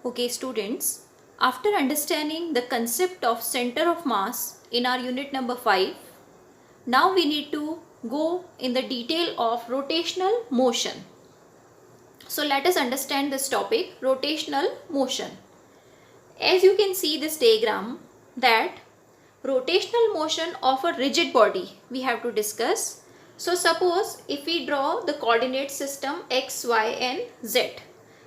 Okay, students, after understanding the concept of center of mass in our unit number 5, now we need to go in the detail of rotational motion. So let us understand this topic, rotational motion. As you can see this diagram, that rotational motion of a rigid body we have to discuss. So suppose if we draw the coordinate system x, y and z.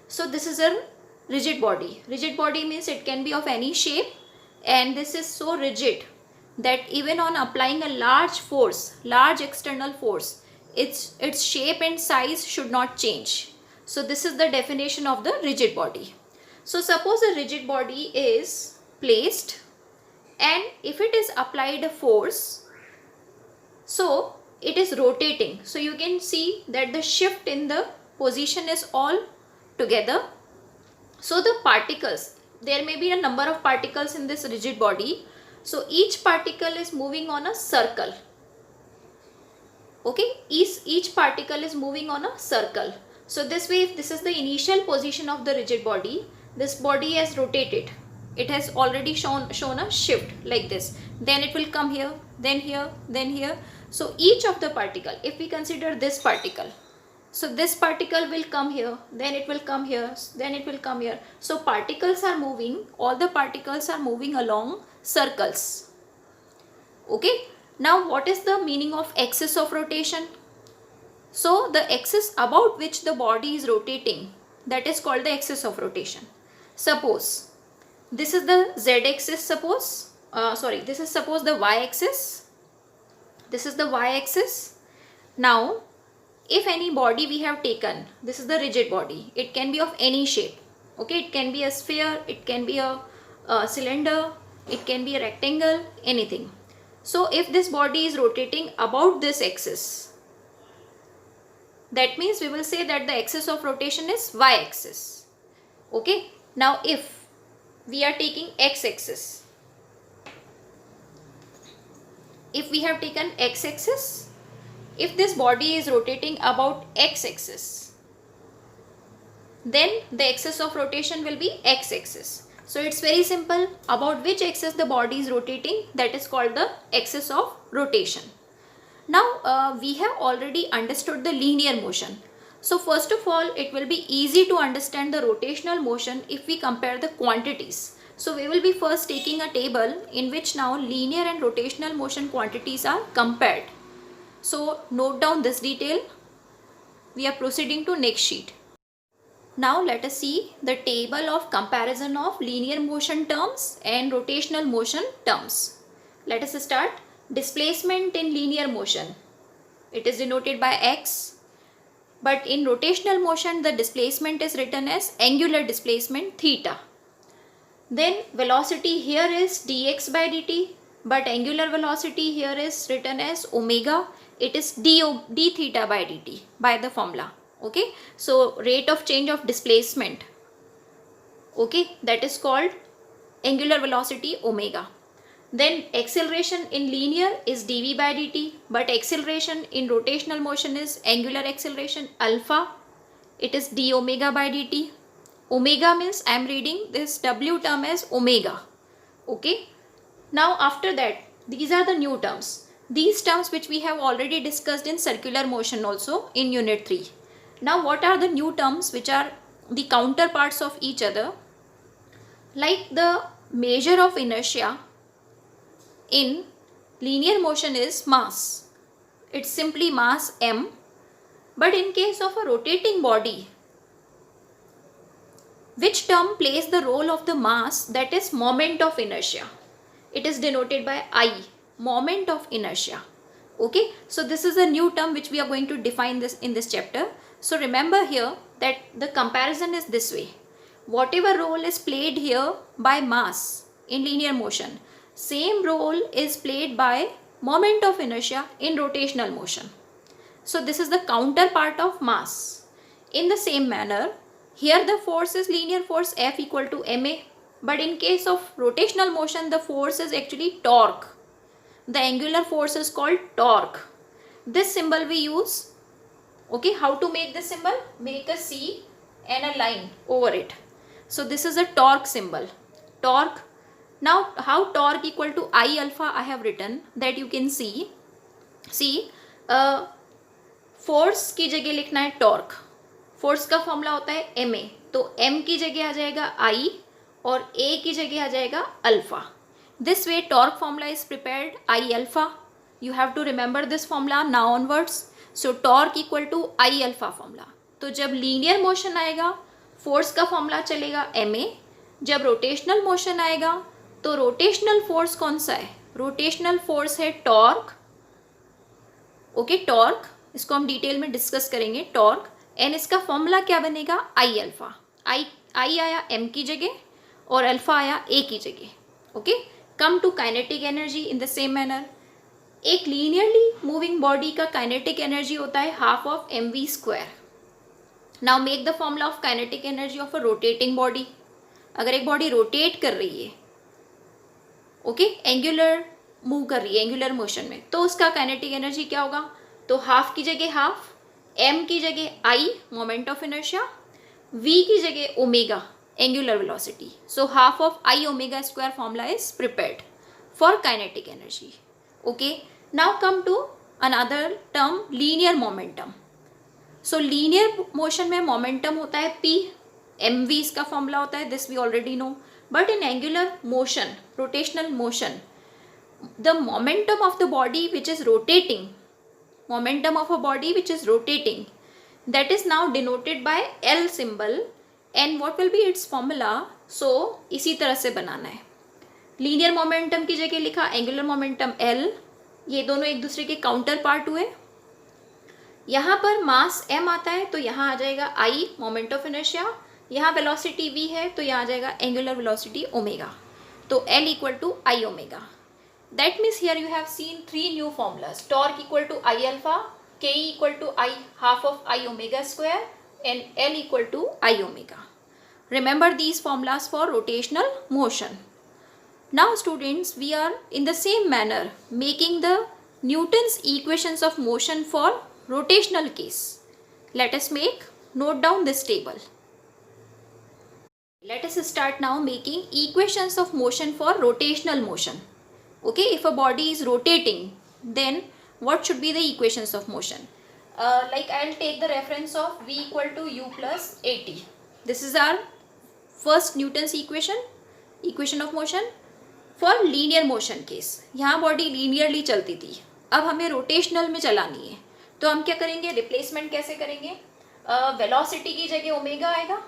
So this is a rigid body. Rigid body means it can be of any shape, and this is so rigid that even on applying a large force, large external force, its shape and size should not change. So this is the definition of the rigid body. So suppose a rigid body is placed, and if it is applied a force, so it is rotating. So you can see that the shift in the position is all together. So the particles, there may be a number of particles in this rigid body. So each particle is moving on a circle. Okay, each particle is moving on a circle. So this way, if this is the initial position of the rigid body, this body has rotated. It has already shown a shift like this. Then it will come here, then here, then here. So each of the particle, if we consider this particle, so this particle will come here, then it will come here, then it will come here. So particles are moving, all the particles are moving along circles. Okay. Now what is the meaning of axis of rotation? So the axis about which the body is rotating, that is called the axis of rotation. Suppose this is the z axis, suppose this is suppose the y axis. This is the y axis. Now if any body we have taken, this is the rigid body, it can be of any shape. Okay, it can be a sphere, it can be a cylinder, it can be a rectangle, anything. So if this body is rotating about this axis, that means we will say that the axis of rotation is y axis. Okay, now if we are taking x axis, if we have taken x axis, if this body is rotating about x axis, then the axis of rotation will be x axis. So it's very simple, about which axis the body is rotating, that is called the axis of rotation. Now we have already understood the linear motion. So first of all, it will be easy to understand the rotational motion if we compare the quantities. So we will be first taking a table in which now linear and rotational motion quantities are compared. So note down this detail. We are proceeding to next sheet. Now let us see the table of comparison of linear motion terms and rotational motion terms. Let us start. Displacement in linear motion, it is denoted by x, but in rotational motion the displacement is written as angular displacement theta. Then velocity here is dx by dt, but angular velocity here is written as omega. It is d theta by dt by the formula. Okay, so rate of change of displacement, okay, that is called angular velocity omega. Then acceleration in linear is dv by dt, but acceleration in rotational motion is angular acceleration alpha. It is d omega by dt. Omega means I am reading this w term as omega. Okay. Now after that, these are the new terms. These terms which we have already discussed in circular motion also in unit 3. Now what are the new terms which are the counterparts of each other? Like the measure of inertia in linear motion is mass. It's simply mass m. But in case of a rotating body, which term plays the role of the mass, that is moment of inertia. It is denoted by I, moment of inertia. Okay, so this is a new term which we are going to define this in this chapter. So remember here that the comparison is this way. Whatever role is played here by mass in linear motion, same role is played by moment of inertia in rotational motion. So this is the counterpart of mass. In the same manner, here the force is linear force F equal to ma, but in case of rotational motion the force is actually torque. The angular force is called torque. This symbol we use. Okay, how to make this symbol? Make a C and a line over it. So this is a torque symbol. Torque. Now how torque equal to I alpha I have written, that you can see. See, force की जगह लिखना है torque. Force का formula होता है M A, तो M की जगह आ जाएगा आई और ए की जगह आ जाएगा alpha. This way torque formula is prepared I alpha. You have to remember this formula now onwards. So torque equal to I alpha formula. तो जब लीनियर मोशन आएगा फोर्स का फॉर्मूला चलेगा एम ए. जब रोटेशनल मोशन आएगा तो rotational force कौन सा है? रोटेशनल फोर्स है टॉर्क. ओके, टॉर्क, इसको हम डिटेल में डिस्कस करेंगे. टॉर्क एंड इसका फॉर्मूला क्या बनेगा? आई अल्फा. आई आया एम की जगह और अल्फा आया ए की जगह. Okay, come to kinetic energy in the same manner. एक लीनियरली मूविंग बॉडी का काइनेटिक एनर्जी होता है half of M V square. Now make the formula of kinetic energy of a rotating body. अगर एक body rotate कर रही है, okay, angular move कर रही है, एंगुलर मोशन में, तो उसका काइनेटिक एनर्जी क्या होगा? तो हाफ की जगह हाफ, एम की जगह I moment of inertia, V की जगह omega angular velocity. So half of I omega square formula is prepared for kinetic energy. Okay, now come to another term, linear momentum. So linear motion में momentum होता है P, M V इसका फॉर्मूला होता है, this we already know. But in angular motion, rotational motion, the momentum of the body which is rotating, that is now denoted by L symbol. and what will be its formula? so इसी तरह से बनाना है. Linear momentum की जगह लिखा angular momentum L. ये दोनों एक दूसरे के काउंटर पार्ट हुए. यहाँ पर मास m आता है तो यहाँ आ जाएगा I मोमेंट ऑफ इनर्शिया. यहाँ वेलोसिटी v है तो यहाँ आ जाएगा एंगुलर वेलोसिटी ओमेगा. तो L equal to I omega. That means here you have seen three new formulas. Torque equal to I alpha, Ke equal to I half of I omega square, and L equal to I omega. Remember these formulas for rotational motion. Now students, we are in the same manner making the Newton's equations of motion for rotational case. Let us note down this table. Let us start now making equations of motion for rotational motion. Okay, if a body is rotating, then what should be the equations of motion? Like I'll take the reference of v equal to u plus at. This is our first Newton's equation of motion for linear motion case. यहाँ body linearly चलती थी, अब हमें rotational में चलानी है, तो हम क्या करेंगे? रिप्लेसमेंट कैसे करेंगे? वेलोसिटी की जगह ओमेगा आएगा,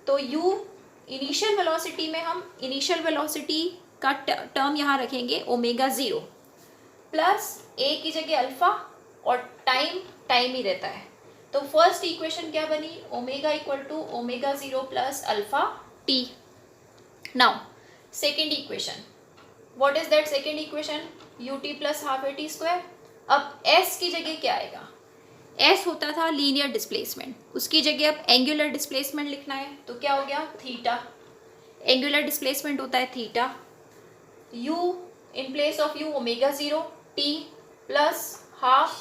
तो u इनिशियल वेलोसिटी में हम इनिशियल वेलोसिटी का टर्म यहाँ रखेंगे ओमेगा 0 प्लस ए की जगह अल्फा, और टाइम ही रहता है. तो फर्स्ट इक्वेशन क्या बनी? Omega equal to omega 0 plus alpha T. Now second equation, what is that second equation? U T plus half A T square. अब एस की जगह क्या आएगा? एस होता था लीनियर डिस्प्लेसमेंट, उसकी जगह अब एंगुलर डिस्प्लेसमेंट लिखना है, तो क्या हो गया? थीटा. एंगुलर डिस्प्लेसमेंट होता है theta. u in place of u omega 0 t plus half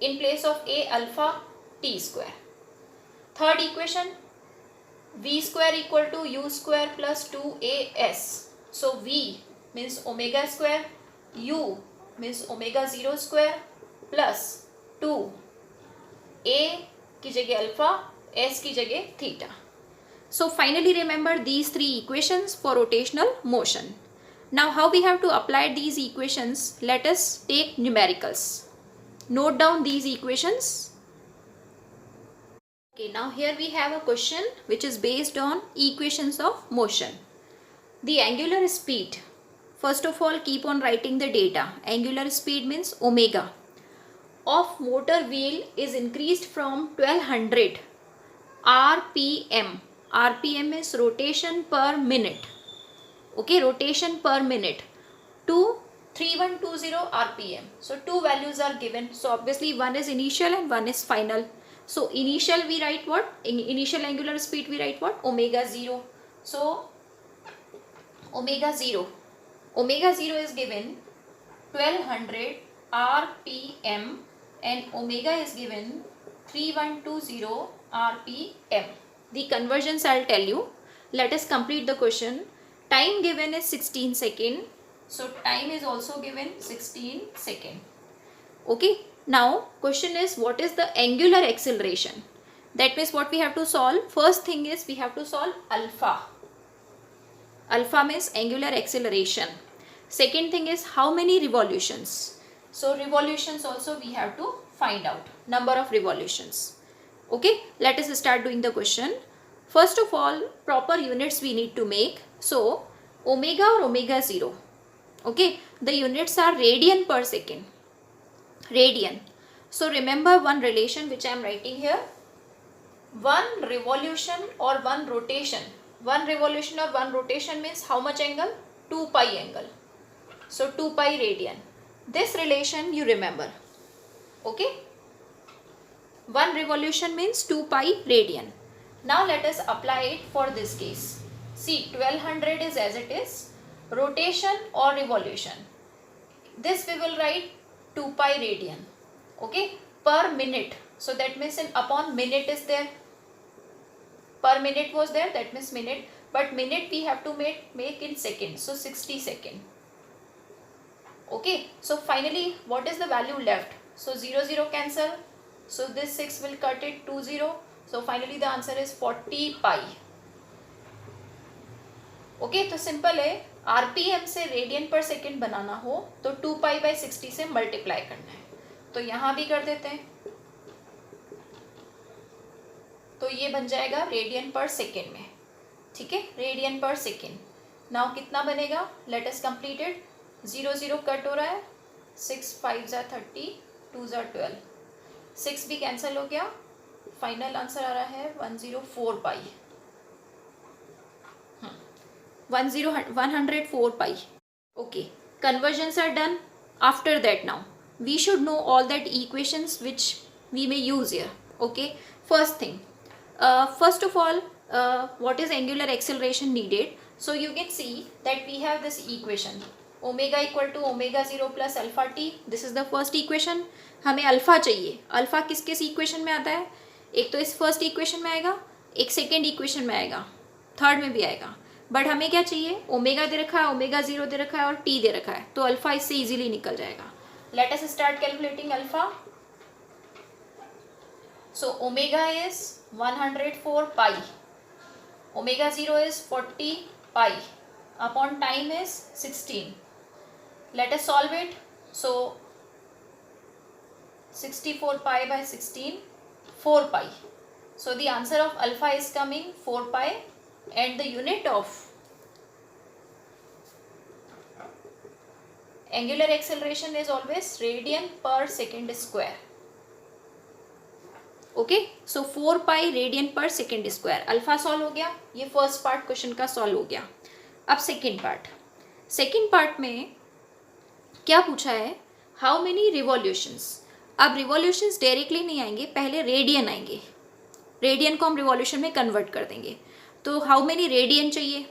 in place of a alpha t square. Third equation, v square equal to u square plus 2as. So v means omega square, u means omega 0 square plus 2 a की जगह alpha, s की जगह theta. So finally remember these three equations for rotational motion. Now how we have to apply these equations? Let us take numericals. Note down these equations. Okay, now here we have a question which is based on equations of motion. The angular speed. First of all, keep on writing the data. Angular speed means omega of motor wheel is increased from 1200 RPM. RPM is rotation per minute. Okay, rotation per minute to 3120 RPM. So two values are given. So obviously one is initial and one is final. So initial we write what? In initial angular speed we write what? Omega 0. So omega 0. Omega 0 is given 1200 RPM and omega is given 3120 RPM. The conversions I'll tell you. Let us complete the question. Time given is 16 second. So time is also given 16 second. Okay. Now question is, what is the angular acceleration? That means what we have to solve. First thing is we have to solve alpha. Alpha means angular acceleration. Second thing is how many revolutions. So revolutions also we have to find out. Number of revolutions. Okay. Let us start doing the question. First of all, proper units we need to make. So omega or omega 0. Okay. The units are radian per second. Radian. So remember one relation which I am writing here. One revolution or one rotation. One revolution or one rotation means how much angle? 2 pi angle. So 2 pi radian. This relation you remember. Okay. One revolution means 2 pi radian. Now let us apply it for this case. See, 1200 is as it is. Rotation or revolution. This we will write 2 pi radian. Okay. Per minute. So that means upon minute is there. Per minute was there. That means minute. But minute we have to make in seconds. So 60 second. Okay. So finally what is the value left? So 0 0 cancel. So this 6 will cut it 2 0. So finally the answer is 40 pi. Okay तो simple है, RPM से radian पर second बनाना हो तो 2 pi by 60 से multiply करना है. तो यहां भी कर देते हैं. तो ये बन जाएगा रेडियन पर सेकेंड में. ठीक है, रेडियन पर सेकेंड. नाउ कितना बनेगा? Let us complete it. 0 0 cut हो रहा है. 6 5 जा 30, 2 जा 12. 6 भी कैंसिल हो गया. फाइनल आंसर आ रहा है 104 पाई. 104 pi. Okay, conversions are done. After that now we should know all that equations which we may use here. Okay, first thing, first of all, what is angular acceleration needed? So you can see that we have this equation, omega equal to omega 0 plus alpha t. This is the first equation. हमें alpha चाहिए. Alpha किस किस equation में आता है? एक तो इस फर्स्ट इक्वेशन में आएगा, एक सेकेंड इक्वेशन में आएगा, थर्ड में भी आएगा. बट हमें क्या चाहिए? ओमेगा दे रखा है, ओमेगा 0 दे रखा है और टी दे रखा है. तो अल्फा इससे इजीली निकल जाएगा. Let us start calculating alpha. So omega is 104 pi, omega 0 is 40 pi, upon time is 16. Late us solve it. So 64 pi by 16, 4 pi. So the answer of alpha is coming 4 pi and the unit of angular acceleration is always radian per second square. Okay, so 4 pi radian per second square. Alpha solve हो गया. ये first part question का solve हो गया. अब second part. Second part में क्या पूछा है? How many revolutions. अब रिवॉल्यूशंस डायरेक्टली नहीं आएंगे, पहले रेडियन आएंगे. रेडियन को हम रिवॉल्यूशन में कन्वर्ट कर देंगे. तो हाउ मेनी रेडियन चाहिए?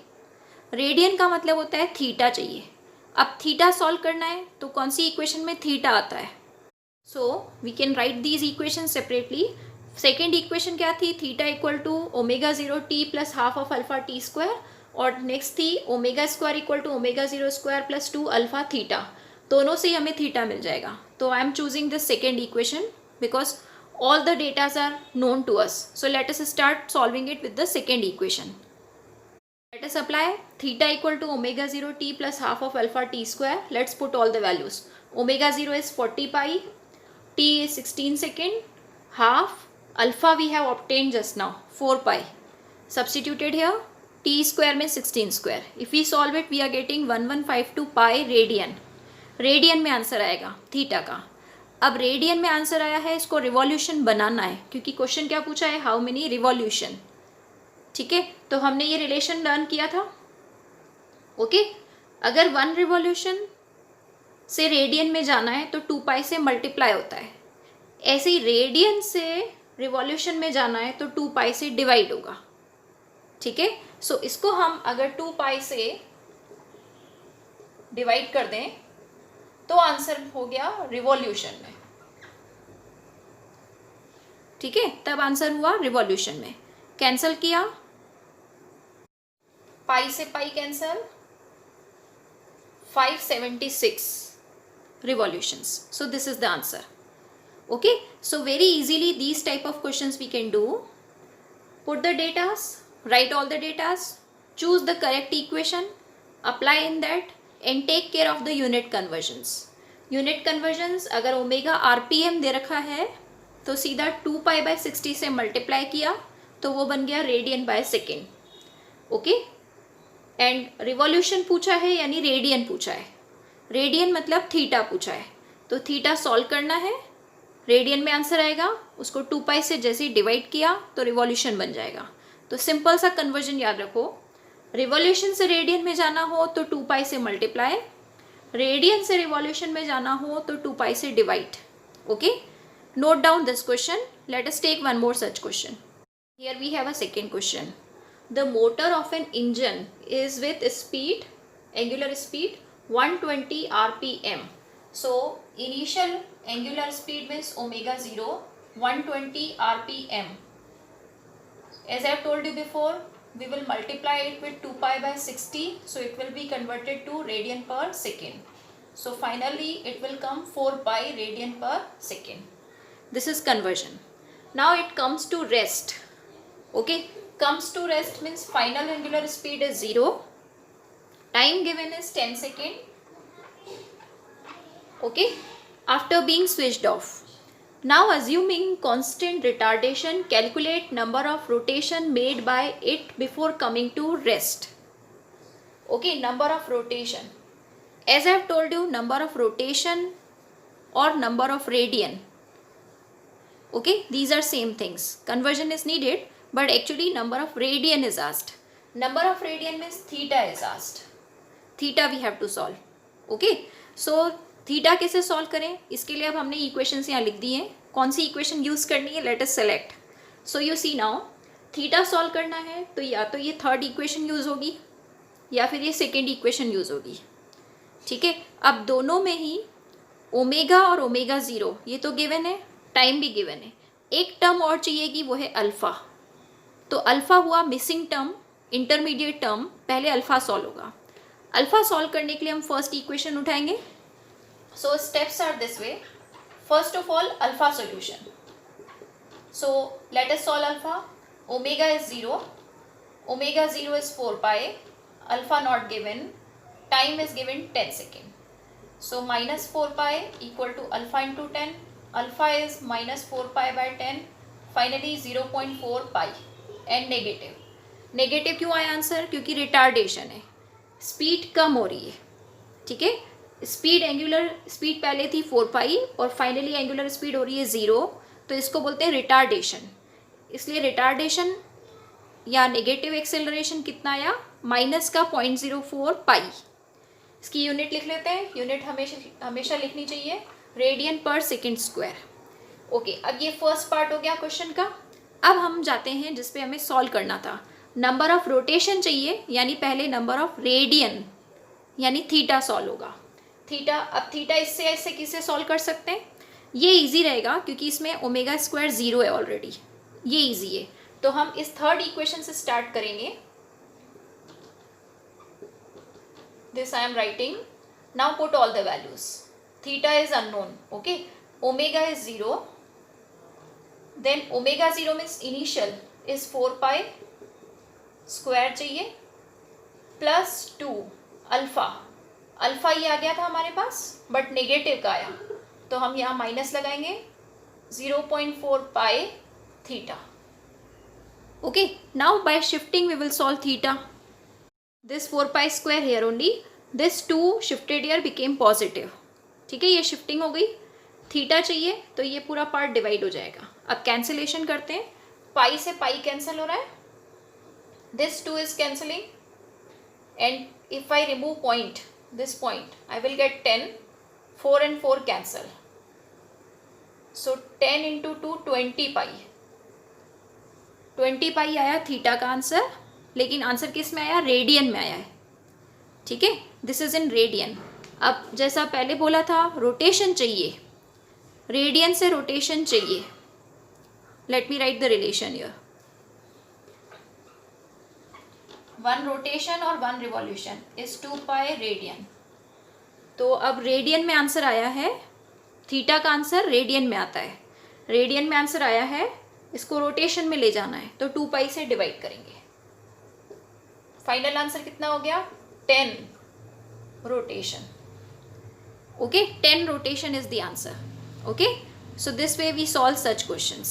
रेडियन का मतलब होता है थीटा चाहिए. अब थीटा सॉल्व करना है तो कौन सी इक्वेशन में थीटा आता है? So we can write these equations separately. Second equation क्या थी? Theta equal to omega 0 T plus half of alpha T square. और नेक्स्ट थी omega square equal to omega 0 square plus 2 alpha theta. दोनों से ही हमें थीटा मिल जाएगा. तो I am choosing this second equation because all the datas are known to us. So let us start solving it with the second equation. Let us apply theta equal to omega 0 t plus half of alpha t square. Let's put all the values. Omega 0 is 40 pi, t is 16 second, half alpha we have obtained just now 4 pi. Substituted here, t square means 16 square. If we solve it we are getting 1152 pi radian. Radian में answer आएगा theta का. अब radian में answer आया है, इसको revolution बनाना है क्योंकि क्वेश्चन क्या पूछा है? How many revolution. ठीक है, तो हमने ये रिलेशन लर्न किया था. ओके, अगर 1 रिवॉल्यूशन से रेडियन में जाना है तो 2 पाई से मल्टीप्लाई होता है. ऐसे ही रेडियन से रिवॉल्यूशन में जाना है तो 2 पाई से डिवाइड होगा. ठीक है, सो इसको हम अगर 2 पाई से डिवाइड कर दें तो आंसर हो गया रिवॉल्यूशन में. ठीक है, तब आंसर हुआ रिवॉल्यूशन में. कैंसल किया पाई से पाई cancel, 576 revolutions. So this is the answer. Okay, so very easily these type of questions we can do. Put the datas, write all the datas, choose the correct equation, apply in that and take care of the unit conversions. Unit conversions अगर omega RPM दे रखा है तो सीधा 2 pi by 60 से multiply किया तो वो बन गया radian by second. Okay, and revolution पूछा है यानी रेडियन पूछा है. रेडियन मतलब थीटा पूछा है, तो थीटा सॉल्व करना है, रेडियन में आंसर आएगा, उसको 2 पाई से जैसे ही डिवाइड किया तो रिवॉल्यूशन बन जाएगा. तो सिंपल सा कन्वर्जन याद रखो, रिवॉल्यूशन से रेडियन में जाना हो तो 2 पाई से मल्टीप्लाई, रेडियन से रिवॉल्यूशन में जाना हो तो 2 पाई से divide. Okay, note down this question. Let us take one more such question. Here we have a second question. The motor of an engine is with speed, angular speed 120 rpm. So initial angular speed means omega 0, 120 rpm. As I have told you before, we will multiply it with 2 pi by 60, so it will be converted to radian per second. So finally it will come 4 pi radian per second. This is conversion. Now it comes to rest. Okay, comes to rest means final angular speed is 0, time given is 10 seconds. Okay, after being switched off. Now assuming constant retardation, calculate number of rotation made by it before coming to rest. Okay, number of rotation. As I have told you, number of rotation or number of radian. Okay, these are same things. Conversion is needed, but actually number of radian is asked. Number of radian means theta is asked. Theta we have to solve. Okay, so theta कैसे solve करें, इसके लिए अब हमने equations यहाँ लिख दी हैं. कौन सी equation use करनी है, let us select. So you see now, theta solve करना है तो या तो ये third equation use होगी या फिर ये second equation use होगी. ठीक है, अब दोनों में ही ओमेगा और ओमेगा 0 ये तो गिवन है, टाइम भी गिवन है. एक टर्म और चाहिएगी, वो है अल्फ़ा. तो अल्फ़ा हुआ मिसिंग टर्म, इंटरमीडिएट टर्म. पहले अल्फ़ा सॉल्व होगा. अल्फ़ा सॉल्व करने के लिए हम फर्स्ट इक्वेशन उठाएंगे. So steps are this way. First of all alpha solution. So let us solve alpha. Omega is 0, omega 0 is 4 पाई, alpha not given, time is given 10 second. So minus 4 pi equal to alpha into 10. Alpha is minus 4 pi by 10, finally 0.4 pi and negative. Negative क्यों आया answer, क्योंकि retardation है, speed कम हो रही है. ठीक है, स्पीड एंगुलर स्पीड पहले थी 4 पाई और फाइनली एंगुलर स्पीड हो रही है 0, तो इसको बोलते हैं रिटार्डेशन. इसलिए रिटार्डेशन या नेगेटिव एक्सेलरेशन कितना आया, माइनस का 0.04 पाई. इसकी यूनिट लिख लेते हैं. यूनिट हमेशा लिखनी चाहिए, रेडियन पर सेकेंड स्क्वायर. ओके, अब ये फर्स्ट पार्ट हो गया क्वेश्चन का. अब हम जाते हैं जिस पे हमें सॉल्व करना था. नंबर ऑफ रोटेशन चाहिए, यानी पहले नंबर ऑफ रेडियन यानी थीटा सॉल्व होगा. थीटा, अब थीटा इससे ऐसे किससे सॉल्व कर सकते हैं, ये इजी रहेगा क्योंकि इसमें ओमेगा स्क्वायर 0 है ऑलरेडी, ये इजी है. तो हम इस थर्ड इक्वेशन से स्टार्ट करेंगे. This I am writing. Now put all the values. Theta is unknown. Okay, omega is 0, then omega 0 means initial is 4 pi, square चाहिए, प्लस 2 अल्फ़ा. अल्फ़ा ये आ गया था हमारे पास बट नेगेटिव का आया, तो हम यहाँ माइनस लगाएंगे. 0.4 pi theta. Okay, now by shifting we will solve theta. This 4 pi square here only, this 2 shifted here became positive. ठीक है, ये शिफ्टिंग हो गई. थीटा चाहिए तो ये पूरा पार्ट डिवाइड हो जाएगा. अब कैंसिलेशन करते हैं. पाई से पाई कैंसिल हो रहा है, this 2 is cancelling, and if I remove point, this point, I will get 10, 4 and 4 cancel. So 10 into 2, 20 pi. 20 pi आया थीटा का आंसर, लेकिन आंसर किस में आया, रेडियन में आया है. ठीक है, दिस इज इन रेडियन. अब जैसा पहले बोला था, रोटेशन चाहिए, रेडियन से रोटेशन चाहिए. Let me right the relation here. 1 rotation और 1 रिवॉल्यूशन इज 2 पाई रेडियन। तो अब रेडियन में आंसर आया है, थीटा का आंसर रेडियन में आता है, रेडियन में आंसर आया है, इसको रोटेशन में ले जाना है तो 2 पाई से डिवाइड करेंगे। फाइनल आंसर कितना हो गया? 10 rotation. Okay, 10 rotation is the answer. Okay, so this way we solve such questions.